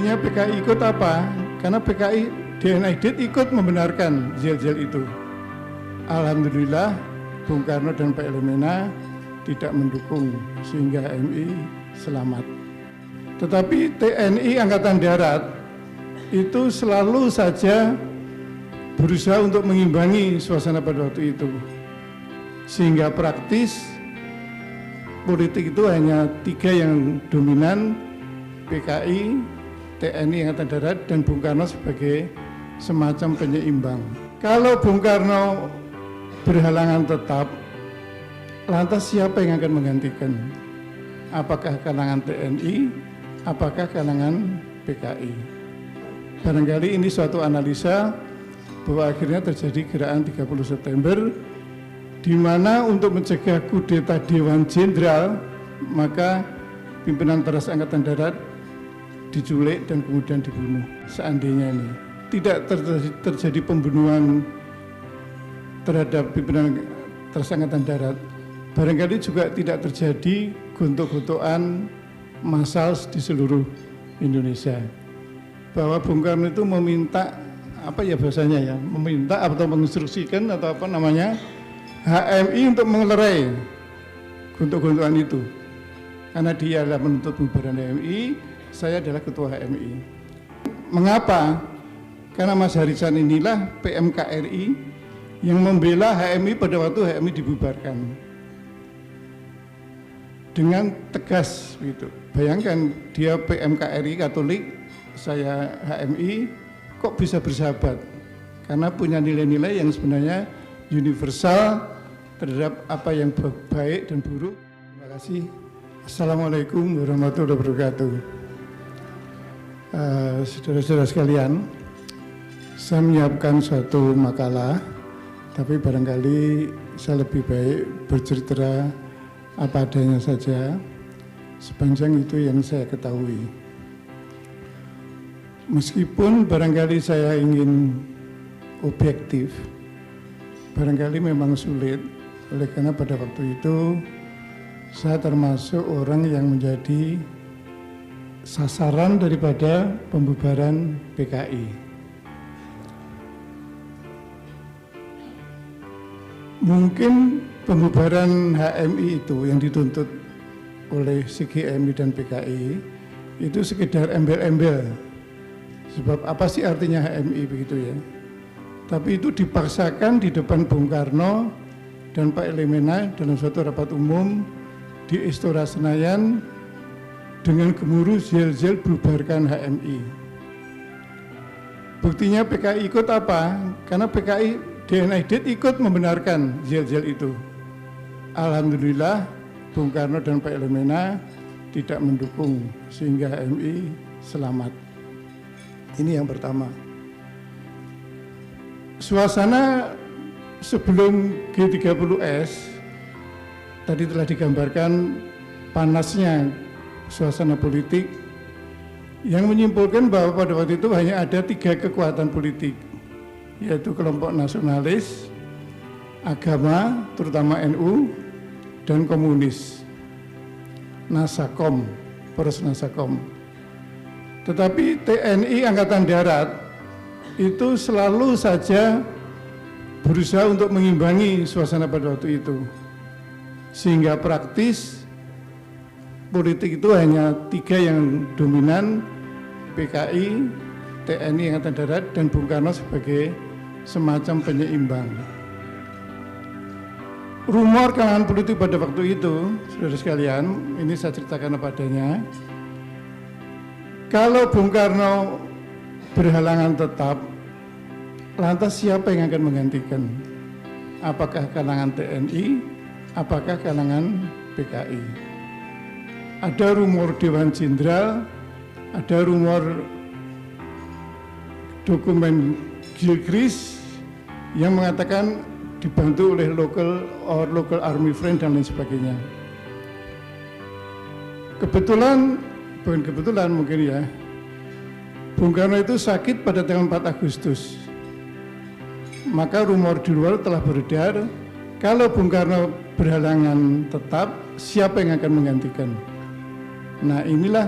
Buktinya PKI ikut apa? Karena PKI DNID ikut membenarkan yel-yel itu. Alhamdulillah Bung Karno dan Pak Elemena tidak mendukung sehingga MI selamat. Tetapi TNI Angkatan Darat itu selalu saja berusaha untuk mengimbangi suasana pada waktu itu. Sehingga praktis politik itu hanya 3 yang dominan, PKI, TNI Angkatan Darat, dan Bung Karno sebagai semacam penyeimbang. Kalau Bung Karno berhalangan tetap, lantas siapa yang akan menggantikan? Apakah kalangan TNI, apakah kalangan PKI? Barangkali ini suatu analisa bahwa akhirnya terjadi gerakan 30 September, di mana untuk mencegah kudeta Dewan Jenderal, maka pimpinan Teras Angkatan Darat diculik dan kemudian dibunuh. Seandainya ini tidak terjadi pembunuhan terhadap pimpinan Teras Angkatan Darat, barangkali juga tidak terjadi gontok-gontokan massal di seluruh Indonesia. Bahwa Bung Karno itu meminta, apa ya bahasanya ya, meminta atau menginstruksikan atau apa namanya, HMI untuk mengelerai gontok-gontokan itu. Karena dia adalah menuntut pembubaran HMI, saya adalah ketua HMI. Mengapa? Karena Mas Harisan inilah PMKRI yang membela HMI pada waktu HMI dibubarkan. Dengan tegas gitu. Bayangkan dia PMKRI Katolik, saya HMI, kok bisa bersahabat? Karena punya nilai-nilai yang sebenarnya universal terhadap apa yang baik dan buruk. Terima kasih. Assalamualaikum warahmatullahi wabarakatuh. Saudara-saudara sekalian, saya menyiapkan suatu makalah, tapi barangkali saya lebih baik bercerita apa adanya saja, sepanjang itu yang saya ketahui. Meskipun barangkali saya ingin objektif, barangkali memang sulit, oleh karena pada waktu itu saya termasuk orang yang menjadi sasaran daripada pembubaran PKI. Mungkin pembubaran HMI itu yang dituntut oleh CGMI dan PKI itu sekedar embel-embel. Sebab apa sih artinya HMI begitu ya? Tapi itu dipaksakan di depan Bung Karno dan Pak Elemena dalam suatu rapat umum di Istora Senayan dengan gemuruh yel-yel bubarkan HMI. Buktinya PKI ikut apa? Karena PKI DNID ikut membenarkan yel-yel itu. Alhamdulillah Bung Karno dan Pak Elemena tidak mendukung sehingga HMI selamat. Ini yang pertama. Suasana sebelum G30S tadi telah digambarkan panasnya suasana politik yang menyimpulkan bahwa pada waktu itu hanya ada 3 kekuatan politik, yaitu kelompok nasionalis, agama, terutama NU, dan komunis, Nasakom, poros Nasakom. Tetapi TNI Angkatan Darat itu selalu saja berusaha untuk mengimbangi suasana pada waktu itu. Sehingga praktis politik itu hanya 3 yang dominan, PKI, TNI Angkatan Darat, dan Bung Karno sebagai semacam penyeimbang. Rumor kalangan politik pada waktu itu, saudara sekalian, ini saya ceritakan apa adanya. Kalau Bung Karno berhalangan tetap, lantas siapa yang akan menggantikan? Apakah kalangan TNI, apakah kalangan PKI? Ada rumor Dewan Jenderal, ada rumor dokumen Gilchrist yang mengatakan dibantu oleh local army friend dan lain sebagainya. Kebetulan, bukan kebetulan mungkin ya, Bung Karno itu sakit pada tanggal 4 Agustus. Maka rumor di luar telah beredar, kalau Bung Karno berhalangan tetap, siapa yang akan menggantikan? Nah inilah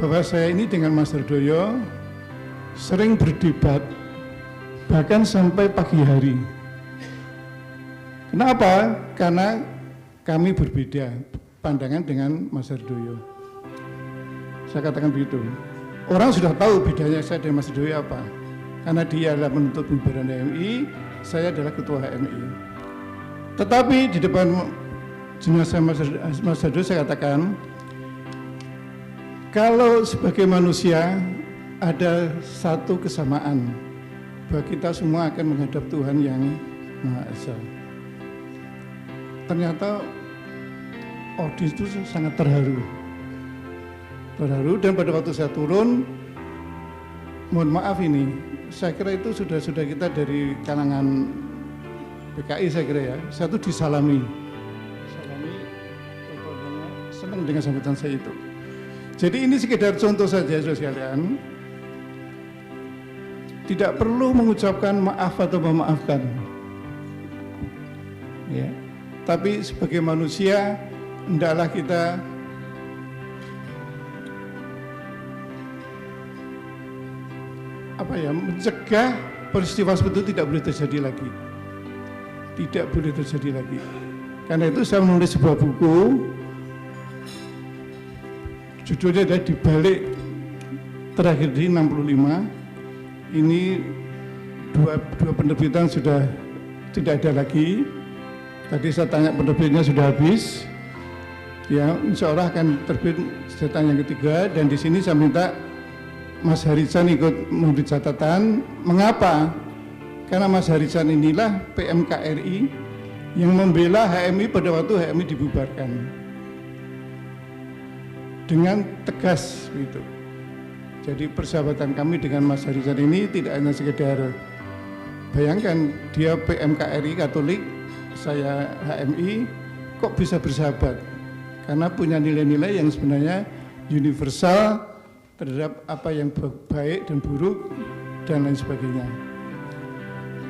bahwa saya ini dengan Mas Hardoyo sering berdebat, bahkan sampai pagi hari. Kenapa? Karena kami berbeda pandangan dengan Mas Hardoyo. Saya katakan begitu. Orang sudah tahu bedanya saya dengan Mas Hardoyo apa. Karena dia adalah penuntut pembubaran HMI, saya adalah ketua HMI. Tetapi di depan jenazah Mas Hardoyo saya katakan, kalau sebagai manusia ada satu kesamaan, bahwa kita semua akan menghadap Tuhan yang Maha Esa. Ternyata audiens itu sangat terharu, dan pada waktu saya turun, mohon maaf ini, saya kira itu sudah kita dari kalangan PKI saya kira ya, saya itu disalami, senang dengan sambutan saya itu. Jadi ini sekedar contoh saja saudara sekalian, tidak perlu mengucapkan maaf atau memaafkan, ya. Tapi sebagai manusia, hendaklah kita mencegah peristiwa seperti itu tidak boleh terjadi lagi. Tidak boleh terjadi lagi. Karena itu saya menulis sebuah buku, judulnya adalah Di Balik Tragedi 65. Ini dua penerbitan sudah tidak ada lagi. Tadi saya tanya penerbitnya sudah habis, ya insya Allah akan terbit catatan yang ketiga. Dan di sini saya minta Mas Haritsan ikut memberi catatan. Mengapa? Karena Mas Haritsan inilah PMKRI yang membela HMI pada waktu HMI dibubarkan dengan tegas gitu. Jadi persahabatan kami dengan Mas Haritsan ini tidak hanya sekedar, bayangkan dia PMKRI Katolik, saya HMI, kok bisa bersahabat? Karena punya nilai-nilai yang sebenarnya universal terhadap apa yang baik dan buruk dan lain sebagainya.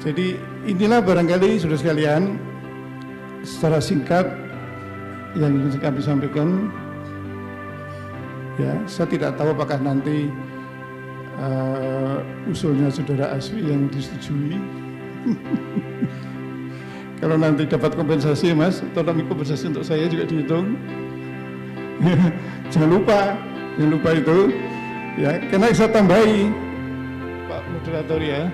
Jadi inilah barangkali saudara sekalian secara singkat yang ingin kami sampaikan. Ya, saya tidak tahu apakah nanti usulnya saudara Aswi yang disetujui. Kalau nanti dapat kompensasi, Mas, tolong kompensasi untuk saya juga dihitung. Jangan lupa itu, ya. Karena saya tambahi, Pak Moderator ya,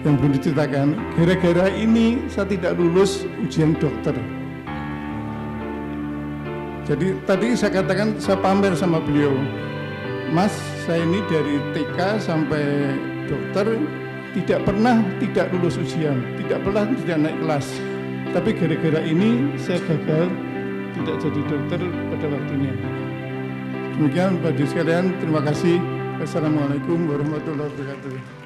yang belum diceritakan, gara-gara ini saya tidak lulus ujian dokter. Jadi tadi saya katakan, saya pamer sama beliau, Mas, saya ini dari TK sampai dokter tidak pernah tidak lulus ujian, tidak pernah tidak naik kelas. Tapi gara-gara ini saya gagal tidak jadi dokter pada waktunya. Demikian Bapak Ibu sekalian, terima kasih. Assalamualaikum warahmatullahi wabarakatuh.